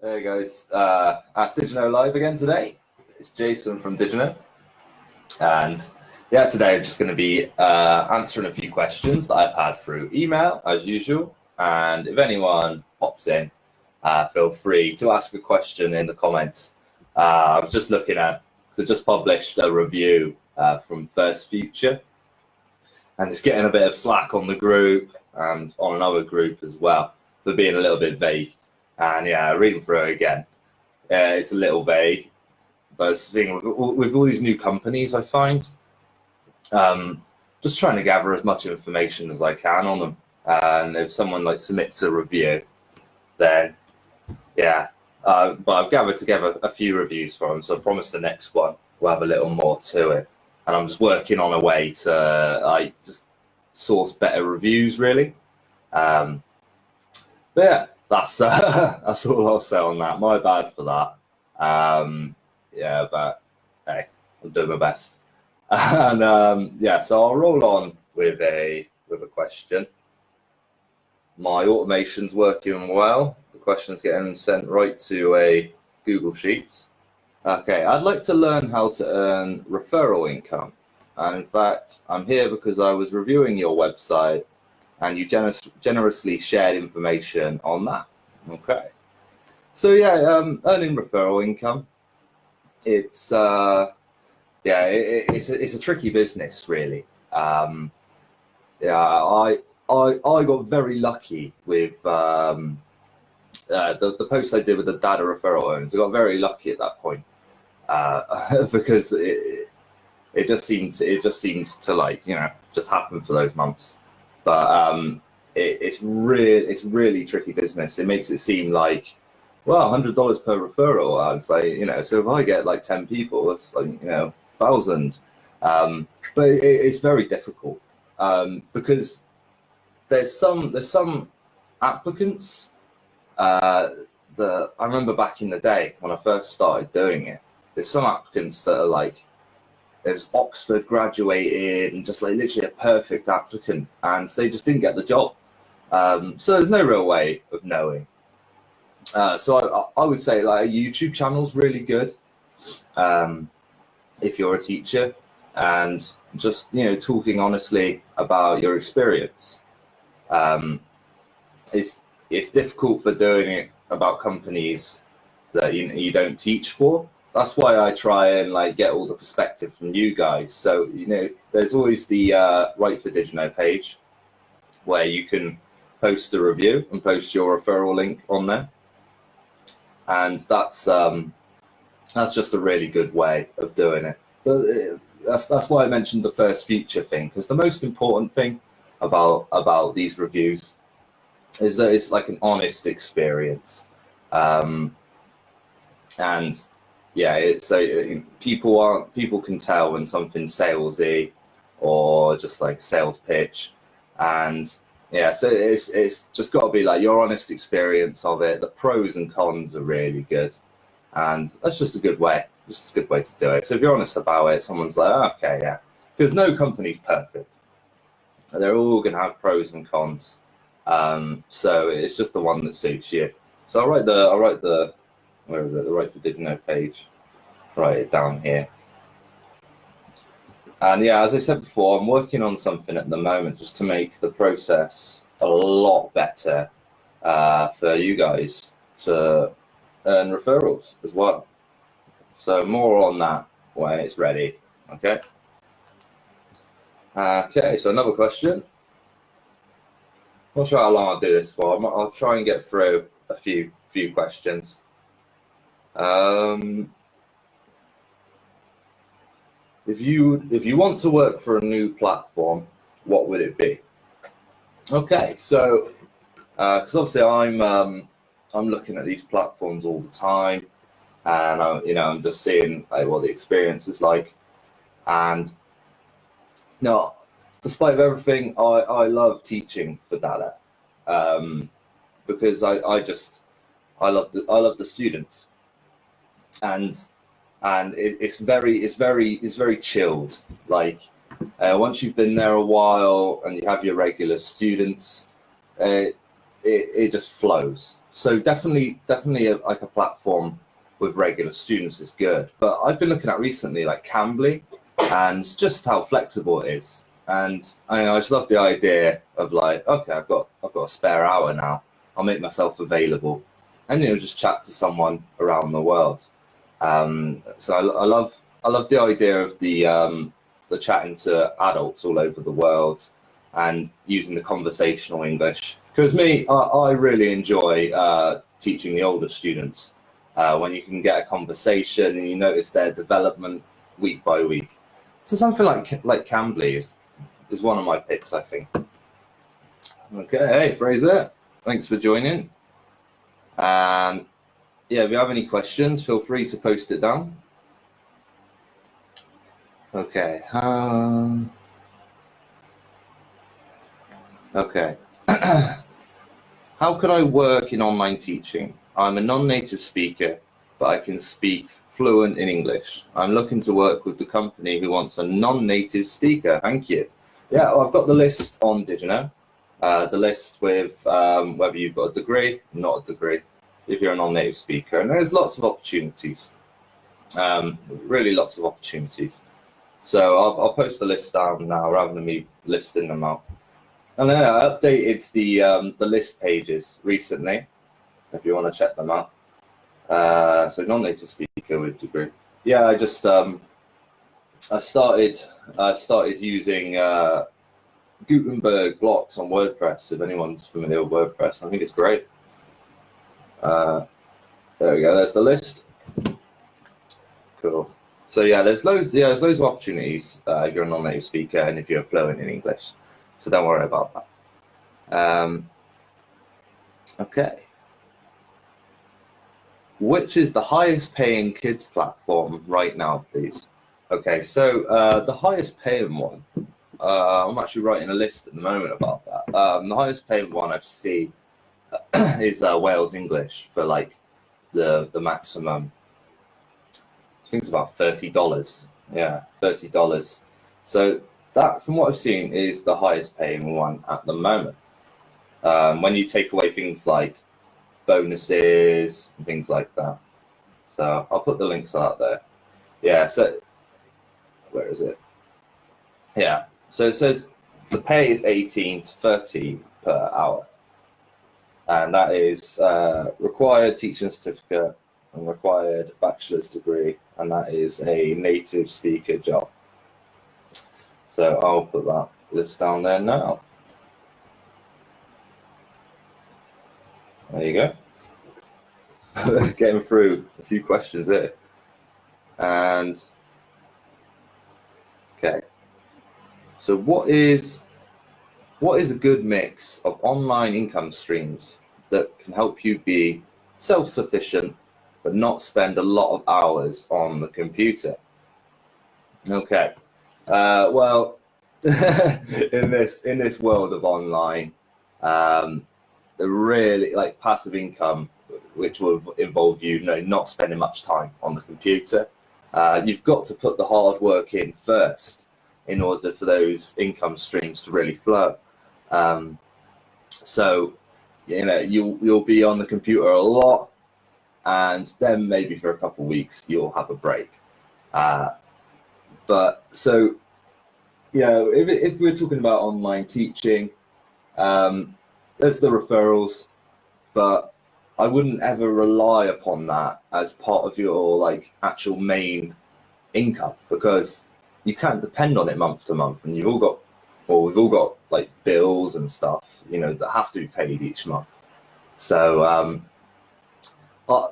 Hey guys, AskDigiNo live again today. It's Jason from DigiNo, and yeah, today I'm just going to be answering a few questions that I've had through email as usual. And if anyone pops in, feel free to ask a question in the comments. I was just looking at, so just published a review from First Future, and it's getting a bit of slack on the group and on another group as well for being a little bit vague. And yeah, reading through it again, it's a little vague, but it's the thing with all these new companies, I find, just trying to gather as much information as I can on them. And if someone like submits a review, then yeah, but I've gathered together a few reviews for them, so I promise the next one will have a little more to it. And I'm just working on a way to just source better reviews, really. But yeah. That's all I'll say on that. My bad for that. Yeah, but hey, I'm doing my best. And yeah, so I'll roll on with a question. My automation's working well. The question's getting sent right to a Google Sheets. Okay, I'd like to learn how to earn referral income. And in fact, I'm here because I was reviewing your website and you generously shared information on that. Okay, so yeah, earning referral income. It's yeah, it's a tricky business, really. Yeah, I got very lucky with the post I did with the data referral owners. I got very lucky at that point because it just seems to, like, you know, just happen for those months. But it's really tricky business. It makes it seem like, well, $100 per referral. And it's like, you know, so if I get like 10 people, it's like, you know, 1,000. But it's very difficult because there's some applicants that I remember back in the day when I first started doing it. There's some applicants that are like, there's Oxford graduated and just like literally a perfect applicant, and they just didn't get the job. So there's no real way of knowing. So I would say like a YouTube channel's really good if you're a teacher, and just, you know, talking honestly about your experience. It's difficult for doing it about companies that you don't teach for. That's why I try and like get all the perspective from you guys. So, you know, there's always the Write for DigiNo page where you can post a review and post your referral link on there. And that's just a really good way of doing it. But that's why I mentioned the First Future thing, because the most important thing about these reviews is that it's like an honest experience. And yeah, people can tell when something's salesy or just like a sales pitch, and yeah, so it's just got to be like your honest experience of it. The pros and cons are really good, and that's just a good way, to do it. So if you're honest about it, someone's like, oh, okay, yeah, because no company's perfect. They're all gonna have pros and cons, so it's just the one that suits you. So I'll write the where is it? The Write for DigiNo page. Write it down here. And yeah, as I said before, I'm working on something at the moment just to make the process a lot better for you guys to earn referrals as well. So more on that when it's ready. Okay. Okay. So another question. Not sure how long I'll do this for. I'll try and get through a few questions. If you want to work for a new platform, what would it be? Okay, so because obviously I'm looking at these platforms all the time, and I'm just seeing like what the experience is like, and no, despite everything, I love teaching for data, because I love the students. And it's very chilled. Like once you've been there a while and you have your regular students, it just flows. So definitely like a platform with regular students is good. But I've been looking at recently like Cambly and just how flexible it is. And I just love the idea of like, okay, I've got a spare hour now. I'll make myself available, and just chat to someone around the world. So I love the idea of the chatting to adults all over the world and using the conversational English. Because I really enjoy teaching the older students when you can get a conversation and you notice their development week by week. So something like Cambly is one of my picks, I think. Okay, hey Fraser, thanks for joining. And yeah, if you have any questions, feel free to post it down. Okay. Okay. How could I work in online teaching? I'm a non-native speaker, but I can speak fluent in English. I'm looking to work with the company who wants a non-native speaker. Thank you. Yeah, well, I've got the list on DigiNo. The list with whether you've got a degree, not a degree, if you're a non-native speaker. And there's lots of opportunities, really lots of opportunities. So I'll post the list down now rather than me listing them out. And then I updated the list pages recently, if you want to check them out. So non-native speaker with degree. Yeah, I just I started using Gutenberg blocks on WordPress. If anyone's familiar with WordPress, I think it's great. There we go. There's the list. Cool. So yeah, there's loads of opportunities if you're a non-native speaker and if you're fluent in English. So don't worry about that. Okay. Which is the highest paying kids platform right now, please? Okay, so the highest paying one, I'm actually writing a list at the moment about that. The highest paying one I've seen is Wales English for like the maximum. I think it's about $30. Yeah, $30. So that, from what I've seen, is the highest paying one at the moment. When you take away things like bonuses and things like that. So I'll put the links out there. Yeah, so where is it? Yeah, so it says the pay is 18 to 30 per hour. And that is required teaching certificate and required bachelor's degree, and that is a native speaker job. So I'll put that list down there now. There you go. Getting through a few questions here. And okay. So what is a good mix of online income streams that can help you be self-sufficient but not spend a lot of hours on the computer? Okay. Well, in this world of online, the really like passive income, which will involve you not spending much time on the computer. You've got to put the hard work in first in order for those income streams to really flow. So you'll be on the computer a lot, and then maybe for a couple of weeks you'll have a break. But so if we're talking about online teaching, there's the referrals, but I wouldn't ever rely upon that as part of your like actual main income, because you can't depend on it month to month, and we've all got like bills and stuff, that have to be paid each month. So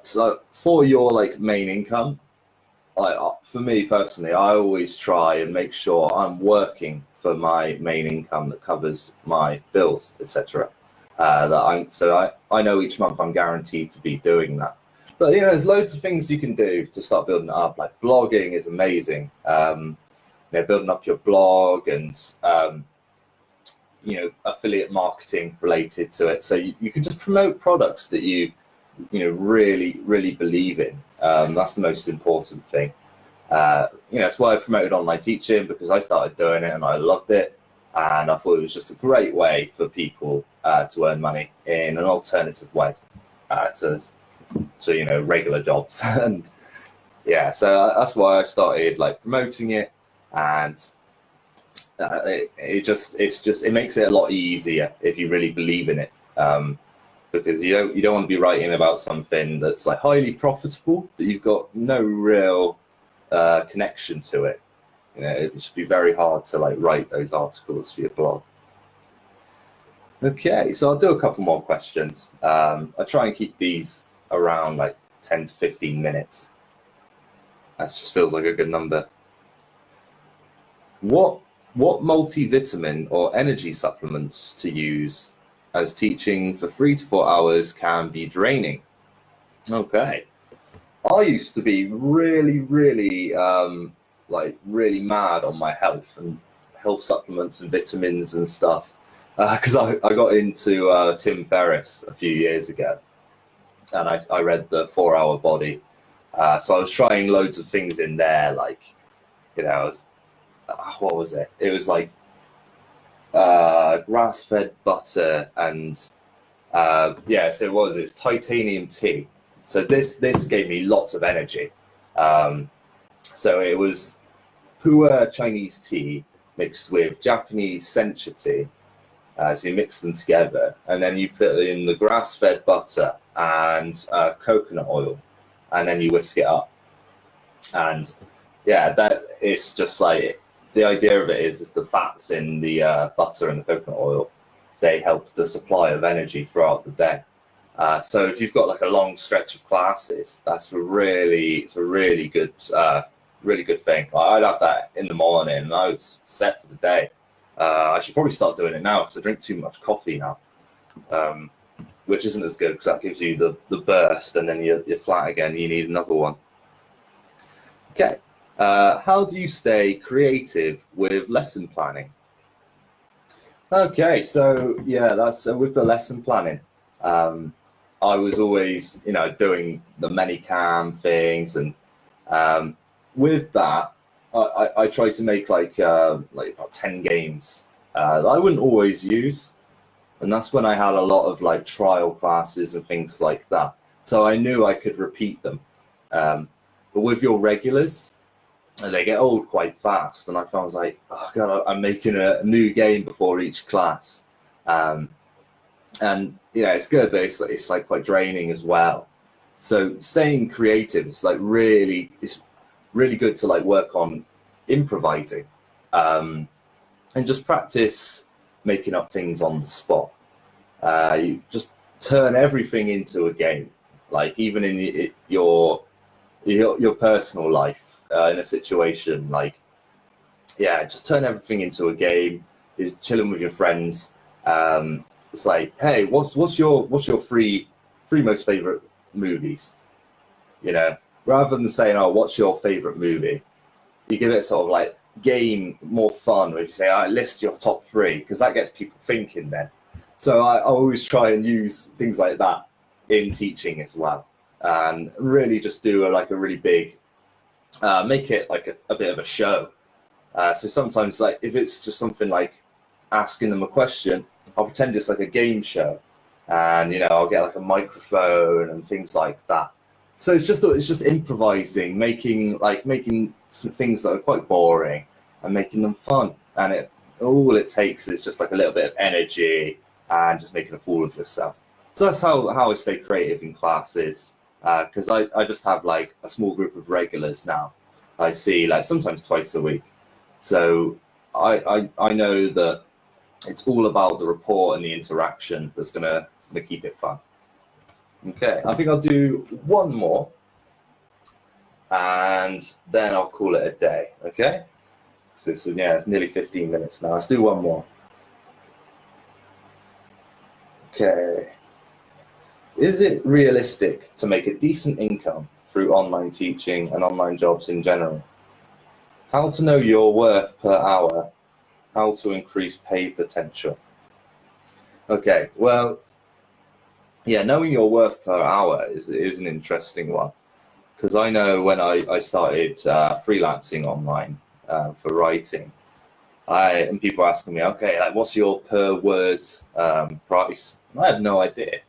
so for your like main income, for me personally, I always try and make sure I'm working for my main income that covers my bills, etc. I know each month I'm guaranteed to be doing that. But there's loads of things you can do to start building it up. Like blogging is amazing. Building up your blog and affiliate marketing related to it. So you can just promote products that you really believe in. That's the most important thing. That's why I promoted online teaching, because I started doing it and I loved it, and I thought it was just a great way for people to earn money in an alternative way. to regular jobs. And yeah, so that's why I started like promoting it, and it makes it a lot easier if you really believe in it, because you don't want to be writing about something that's like highly profitable but you've got no real connection to it. It should be very hard to like write those articles for your blog. Okay, so I'll do a couple more questions. I try and keep these around like 10 to 15 minutes. That just feels like a good number. What multivitamin or energy supplements to use, as teaching for 3 to 4 hours can be draining? Okay. I used to be really mad on my health and health supplements and vitamins and stuff, because I got into Tim Ferriss a few years ago, and I read the 4 Hour Body. So I was trying loads of things in there, like, what was it? It was like grass-fed butter and so it's titanium tea. So this gave me lots of energy. So it was Pure Chinese tea mixed with Japanese sencha tea. So you mix them together, and then you put in the grass-fed butter and coconut oil, and then you whisk it up. And yeah, that is just like, the idea of it is the fats in the butter and the coconut oil, they help the supply of energy throughout the day. So if you've got like a long stretch of classes, that's a really good thing. I'd have that in the morning and I was set for the day. I should probably start doing it now because I drink too much coffee now, which isn't as good because that gives you the burst and then you're flat again. You need another one. Okay. How do you stay creative with lesson planning? Okay, so yeah, that's with the lesson planning. I was always, doing the ManyCam things, and with that, I tried to make like about 10 games that I wouldn't always use, and that's when I had a lot of like trial classes and things like that. So I knew I could repeat them, but with your regulars, they get old quite fast, and I was like, oh god, I'm making a new game before each class, and it's good, but it's like quite draining as well. So staying creative is like it's really good to like work on improvising, and just practice making up things on the spot. You just turn everything into a game, like even in your personal life. In a situation like, just turn everything into a game. You're chilling with your friends. It's like, hey, what's your three most favorite movies? Rather than saying, oh, what's your favorite movie? You give it sort of like game more fun. Where you say, list your top 3, because that gets people thinking then. So I always try and use things like that in teaching as well, and really just do a really big. Make it like a bit of a show. So sometimes, like if it's just something like asking them a question, I'll pretend it's like a game show, and I'll get like a microphone and things like that. So it's just improvising, making some things that are quite boring and making them fun. And all it takes is just like a little bit of energy and just making a fool of yourself. So that's how I stay creative in classes. Because I just have like a small group of regulars now. I see like sometimes twice a week. So I know that it's all about the rapport and the interaction that's gonna keep it fun. Okay, I think I'll do one more, and then I'll call it a day. Okay. So it's nearly 15 minutes now. Let's do one more. Okay. Is it realistic to make a decent income through online teaching and online jobs in general? How to know your worth per hour? How to increase pay potential? Okay, well, knowing your worth per hour is an interesting one, because I know when I started freelancing online for writing, and people asking me, okay, like what's your per word price? And I had no idea.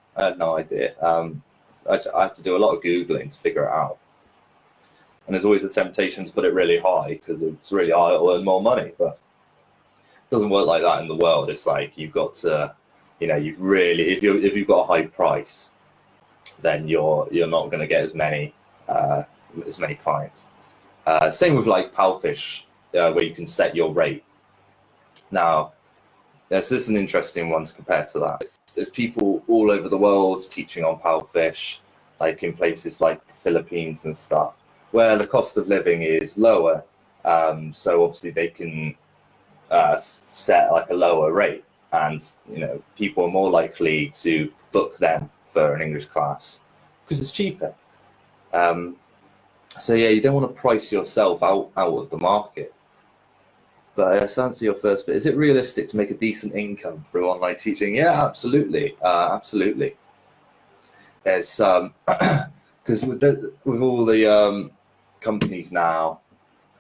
I had to do a lot of Googling to figure it out. And there's always a temptation to put it really high because it's really high, it'll earn more money. But it doesn't work like that in the world. It's like you've got to, you've really, if you've got a high price, then you're not going to get as many clients. Same with like Palfish, where you can set your rate. Now, this is an interesting one to compare to that. There's people all over the world teaching on Palfish, like in places like the Philippines and stuff, where the cost of living is lower. So obviously they can set like a lower rate, and people are more likely to book them for an English class because it's cheaper. So yeah, you don't want to price yourself out of the market. But to answer your first bit, is it realistic to make a decent income through online teaching? Yeah, absolutely, absolutely. There's because with all the companies now,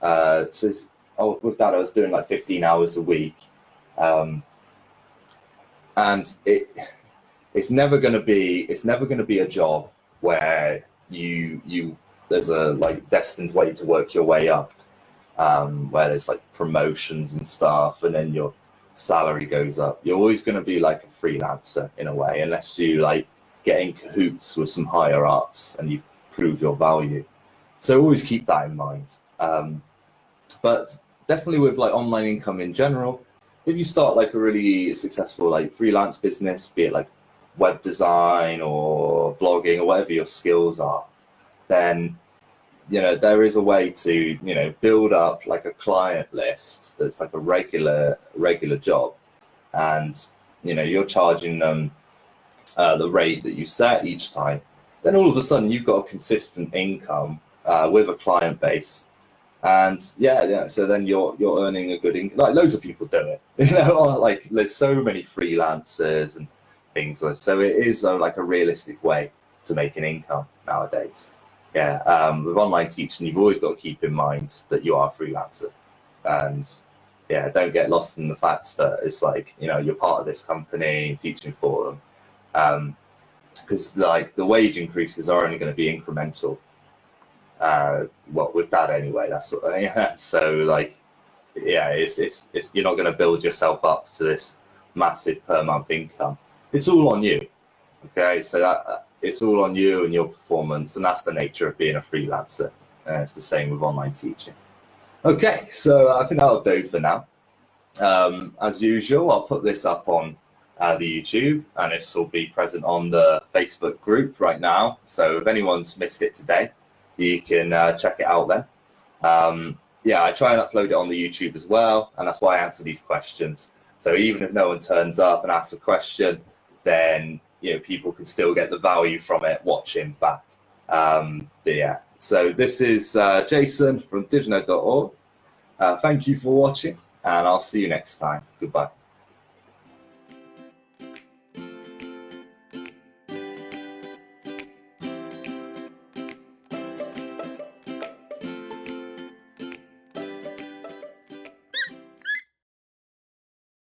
with that I was doing like 15 hours a week, and it's never going to be a job where there's a like destined way to work your way up. Where there's like promotions and stuff, and then your salary goes up. You're always going to be like a freelancer in a way, unless you like get in cahoots with some higher ups and you prove your value. So always keep that in mind. But definitely with like online income in general, if you start like a really successful like freelance business, be it like web design or blogging or whatever your skills are, then there is a way to build up like a client list that's like a regular job, and you're charging them the rate that you set each time. Then all of a sudden you've got a consistent income with a client base, and so then you're earning a good income. Like loads of people do it, like there's so many freelancers and things, so it is like a realistic way to make an income nowadays. With online teaching, you've always got to keep in mind that you are a freelancer, and don't get lost in the fact that it's like you're part of this company teaching for them, because like the wage increases are only going to be incremental. With that anyway, that's so like it's you're not going to build yourself up to this massive per month income. It's all on you. Okay, so that it's all on you and your performance, and that's the nature of being a freelancer. It's the same with online teaching. Okay, so I think that'll do for now. As usual, I'll put this up on the YouTube, and this will be present on the Facebook group right now. So if anyone's missed it today, you can check it out then. I try and upload it on the YouTube as well, and that's why I answer these questions. So even if no one turns up and asks a question, then people can still get the value from it watching back. So this is Jason from DigiNo.org. Thank you for watching, and I'll see you next time. Goodbye.